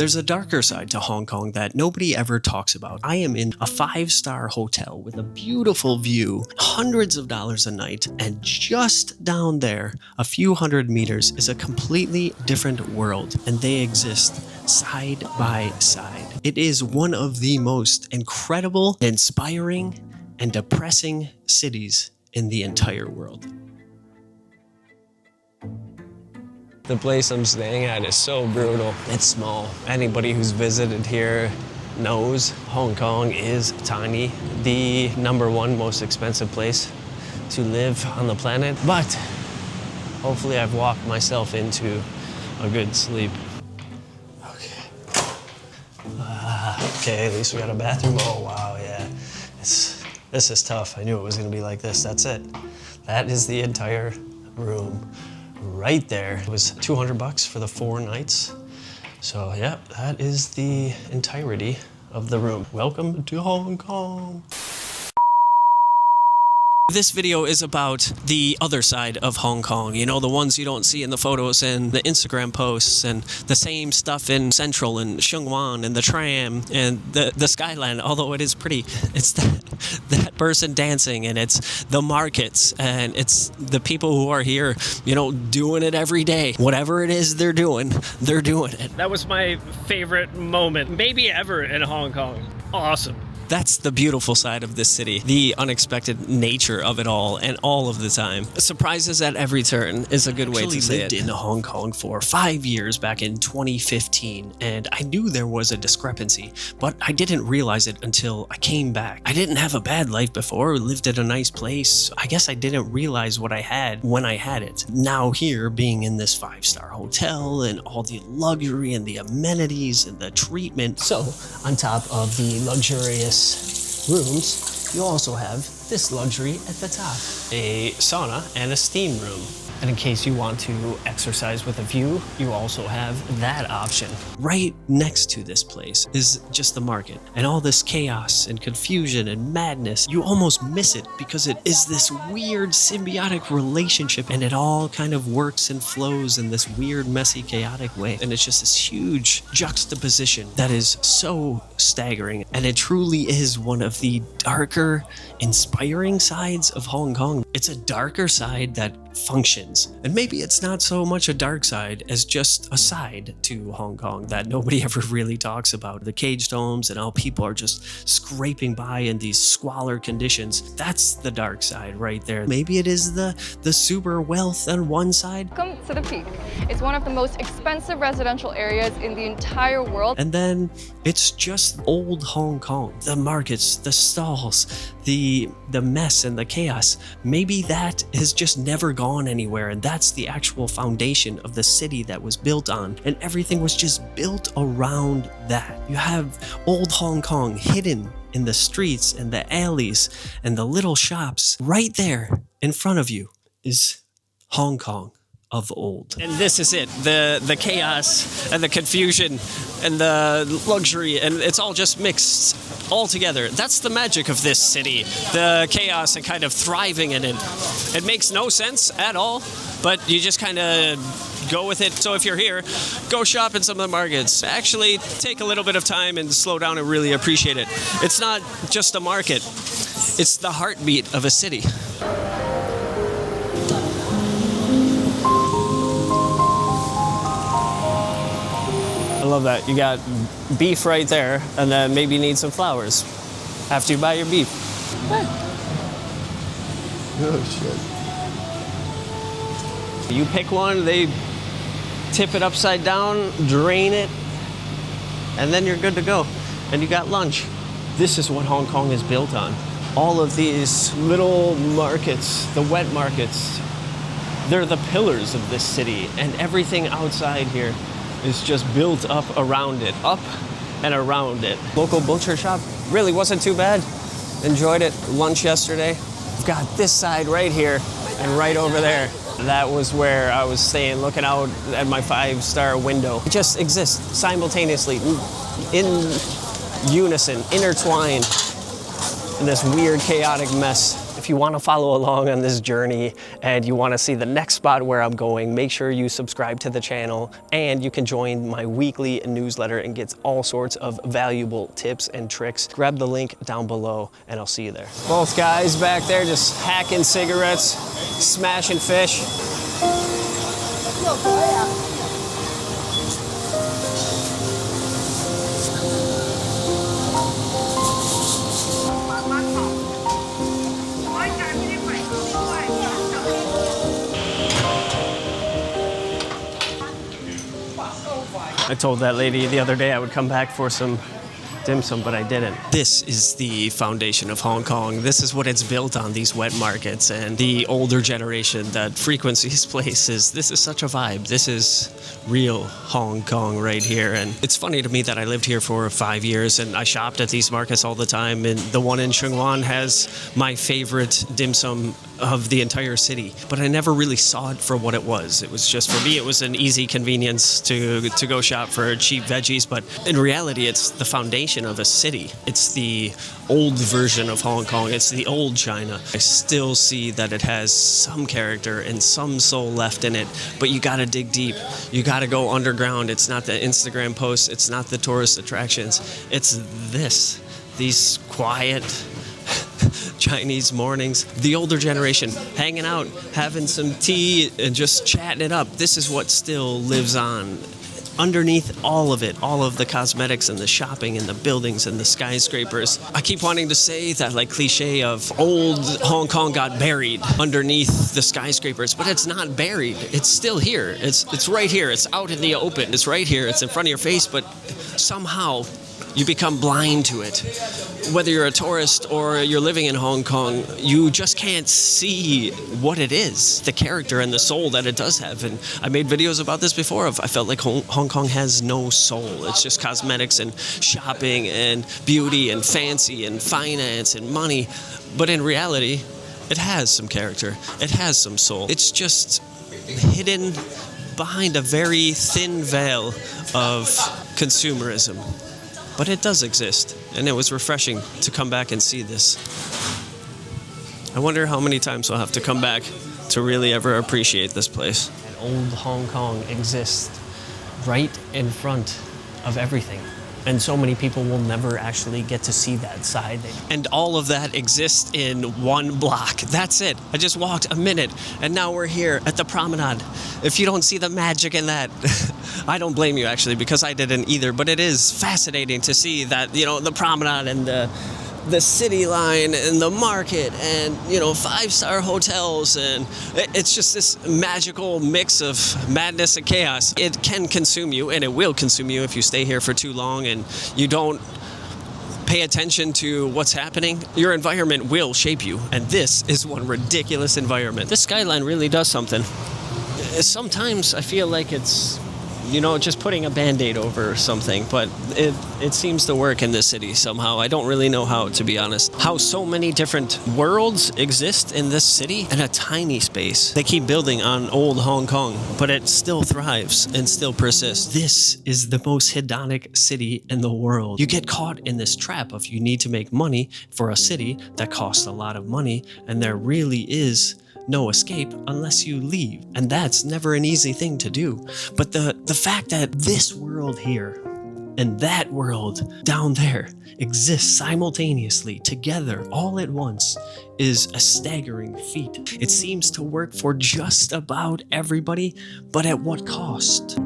There's a darker side to Hong Kong that nobody ever talks about. I am in a 5-star hotel with a beautiful view, hundreds of dollars a night, and just down there, a few hundred meters, is a completely different world, and they exist side by side. It is one of the most incredible, inspiring, and depressing cities in the entire world. The place I'm staying at is so brutal. It's small. Anybody who's visited here knows Hong Kong is tiny. The #1 most expensive place to live on the planet. But hopefully I've walked myself into a good sleep. Okay, at least we got a bathroom. Oh, wow, yeah. This is tough. I knew it was gonna be like this. That's it. That is the entire room right there. It was $200 for the 4 nights. So yeah, that is the entirety of the room. Welcome to Hong Kong. This video is about the other side of Hong Kong. You know, the ones you don't see in the photos and the Instagram posts, and the same stuff in Central and Sheung Wan and the tram and the Skyline, although it is pretty. It's that person dancing, and it's the markets, and it's the people who are here, you know, doing it every day. Whatever it is they're doing it. That was my favorite moment, maybe ever, in Hong Kong. Awesome. That's the beautiful side of this city, the unexpected nature of it all, and all of the time. Surprises at every turn is a good way to say it. I lived in Hong Kong for 5 years back in 2015, and I knew there was a discrepancy, but I didn't realize it until I came back. I didn't have a bad life before, lived at a nice place. I guess I didn't realize what I had when I had it. Now here, being in this 5-star hotel and all the luxury and the amenities and the treatment. So, on top of the luxurious rooms, you also have this luxury at the top. A sauna and a steam room. And in case you want to exercise with a view, you also have that option. Right next to this place is just the market, and all this chaos and confusion and madness. You almost miss it because it is this weird symbiotic relationship, and it all kind of works and flows in this weird, messy, chaotic way. And it's just this huge juxtaposition that is so staggering. And it truly is one of the darker, inspiring sides of Hong Kong. It's a darker side that functions. And maybe it's not so much a dark side as just a side to Hong Kong that nobody ever really talks about. The caged homes and how people are just scraping by in these squalor conditions. That's the dark side right there. Maybe it is the super wealth on one side. Welcome to the Peak. It's one of the most expensive residential areas in the entire world. And then it's just old Hong Kong. The markets, the stalls, the mess and the chaos. Maybe that has just never gone anywhere, and that's the actual foundation of the city that was built on, and everything was just built around that. You have old Hong Kong hidden in the streets and the alleys and the little shops. Right there in front of you is Hong Kong of old. And this is it, the chaos and the confusion and the luxury, and it's all just mixed all together. That's the magic of this city, the chaos and kind of thriving in it. It makes no sense at all, but you just kind of go with it. So if you're here, go shop in some of the markets. Actually, take a little bit of time and slow down and really appreciate it. It's not just a market, it's the heartbeat of a city. I love that. You got beef right there, and then maybe you need some flowers after you buy your beef. Oh, shit. You pick one, they tip it upside down, drain it, and then you're good to go. And you got lunch. This is what Hong Kong is built on. All of these little markets, the wet markets, they're the pillars of this city, and everything outside here is just built up around it, up and around it. Local butcher shop really wasn't too bad. Enjoyed it. Lunch yesterday. We've got this side right here and right over there. That was where I was staying, looking out at my 5-star window. It just exists simultaneously, in unison, intertwined in this weird, chaotic mess. If you want to follow along on this journey and you want to see the next spot where I'm going, make sure you subscribe to the channel, and you can join my weekly newsletter and get all sorts of valuable tips and tricks. Grab the link down below and I'll see you there. Both guys back there just hacking cigarettes, smashing fish. I told that lady the other day I would come back for some dim sum, but I didn't. This is the foundation of Hong Kong. This is what it's built on, these wet markets, and the older generation that frequents these places. This is such a vibe. This is real Hong Kong right here. And it's funny to me that I lived here for 5 years and I shopped at these markets all the time, and the one in Sheung Wan has my favorite dim sum of the entire city, but I never really saw it for what it was. It was just, for me, it was an easy convenience to go shop for cheap veggies, but in reality, it's the foundation of a city. It's the old version of Hong Kong. It's the old China. I still see that it has some character and some soul left in it, but you gotta dig deep. You gotta go underground. It's not the Instagram posts. It's not the tourist attractions. It's these quiet Chinese mornings, the older generation hanging out, having some tea and just chatting it up. This is what still lives on. Underneath all of it, all of the cosmetics and the shopping and the buildings and the skyscrapers. I keep wanting to say that like cliche of old Hong Kong got buried underneath the skyscrapers, but it's not buried. It's still here. It's right here. It's out in the open. It's right here. It's in front of your face, but somehow you become blind to it. Whether you're a tourist or you're living in Hong Kong, you just can't see what it is, the character and the soul that it does have. And I made videos about this before. I felt like Hong Kong has no soul. It's just cosmetics and shopping and beauty and fancy and finance and money. But in reality, it has some character. It has some soul. It's just hidden behind a very thin veil of consumerism. But it does exist, and it was refreshing to come back and see this. I wonder how many times I'll have to come back to really ever appreciate this place. And old Hong Kong exists right in front of everything. And so many people will never actually get to see that side. And all of that exists in one block. That's it. I just walked a minute, and now we're here at the promenade. If you don't see the magic in that, I don't blame you, actually, because I didn't either. But it is fascinating to see that, the promenade and the city line and the market and, five-star hotels. And it's just this magical mix of madness and chaos. It can consume you, and it will consume you if you stay here for too long and you don't pay attention to what's happening. Your environment will shape you, and this is one ridiculous environment. This skyline really does something. Sometimes I feel like it's just putting a Band-Aid over something, but it seems to work in this city somehow. I don't really know how, to be honest. How so many different worlds exist in this city in a tiny space. They keep building on old Hong Kong, but it still thrives and still persists. This is the most hedonic city in the world. You get caught in this trap of you need to make money for a city that costs a lot of money, and there really is no escape unless you leave. And that's never an easy thing to do. But the fact that this world here and that world down there exist simultaneously together all at once is a staggering feat. It seems to work for just about everybody, but at what cost?